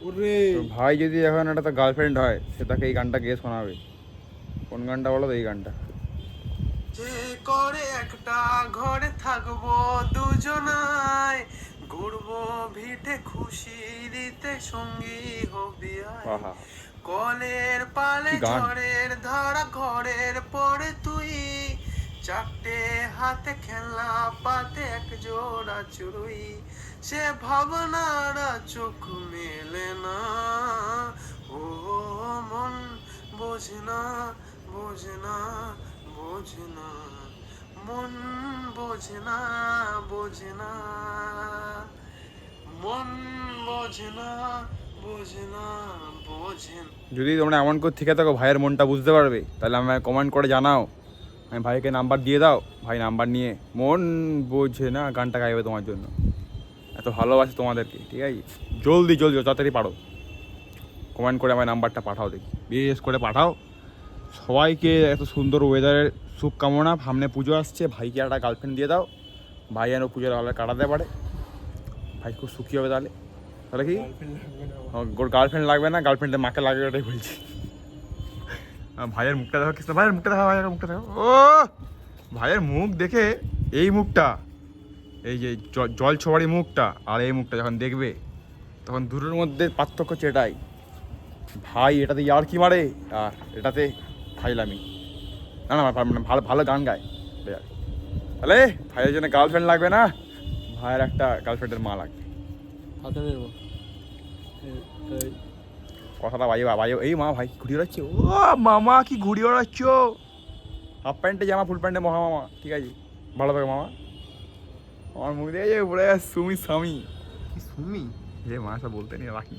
ওরে তো ভাই যদি এখন একটা গার্লফ্রেন্ড হয় সে তাকে এই গানটা গিয়ে শোনাবে। কোন গানটা বলো তো? এই গানটা। যে করে একটা ঘরে থাকবো দুজনায়, ঘুরবো ভিটে খুশি দিতে সঙ্গী হবি আয়। আহা, কলের পালে কি গান! ঝড়ের ধারা ঘরের পরে তুই, চারটে হাতে খেলনা পাতে এক জোড়া চুড়ুই, সে ভাবনারা চোখ মেলে না। ও মন বোঝে না, বোঝে না, বোঝে না, মন বোঝে না, বোঝে না, মন বোঝে না, বোঝে না, বোঝে না। যদি তোমরা এমন করে থেকে থাকো ভাইয়ের মনটা বুঝতে পারবে, তাহলে আমায় কমেন্ট করে জানাও। আমি ভাইকে নাম্বার দিয়ে দাও, ভাই নাম্বার নিয়ে মন বোঝে না গানটা গাইবে তোমার জন্য। এত ভালোবাসে তোমাদেরকে, ঠিক আছে? জলদি জলদি তাড়াতাড়ি পারো, কমেন্ট করে আমার নাম্বারটা পাঠাও, দেখি বিশেষ করে পাঠাও। সবাইকে এত সুন্দর ওয়েদারের শুভকামনা। সামনে পুজো আসছে, ভাইকে একটা গার্লফ্রেন্ড দিয়ে দাও, ভাই যেন পুজোর আলো কাটাতে পারে। ভাই খুব সুখী হবে তাহলে। তাহলে কি ওর গার্লফ্রেন্ড লাগবে না, গার্লফ্রেন্ডের মাকে লাগবে, ওটাই বলছি। ভাইয়ের মুখটা দেখো, কৃষ্ণ ভাইয়ের মুখটা দেখো, ভাইয়ের মুখটা দেখো। ও ভাইয়ের মুখ দেখে, এই মুখটা, এই যে জল ছোঁয়ারি মুখটা আর এই মুখটা যখন দেখবে, তখন দুটোর মধ্যে পার্থক্য হচ্ছে এটাই, ভাই এটাতে ইয়ার কি মারে আর এটাতে ফাইলামি। না না, মানে ভালো ভালো গান গায়। তাহলে ভাইয়ের জন্য গার্লফ্রেন্ড লাগবে না, ভাইয়ের একটা গার্লফ্রেন্ডের মা লাগবে। কথাটা ভাই ভাই, এই মা ভাই ঘুরিয়ে ওড়াচ্ছে। ও মামা কি ঘুরিয়ে ওড়াচ্ছ? হাফ প্যান্টে জামা, ফুল প্যান্টে মহা মামা, ঠিক আছে? ভালো থাকে মামা। আমার মুখ দিয়ে বলে সুমি স্বামী। কি সুমি? এ মা সব বলতে নিয়ে রাখি।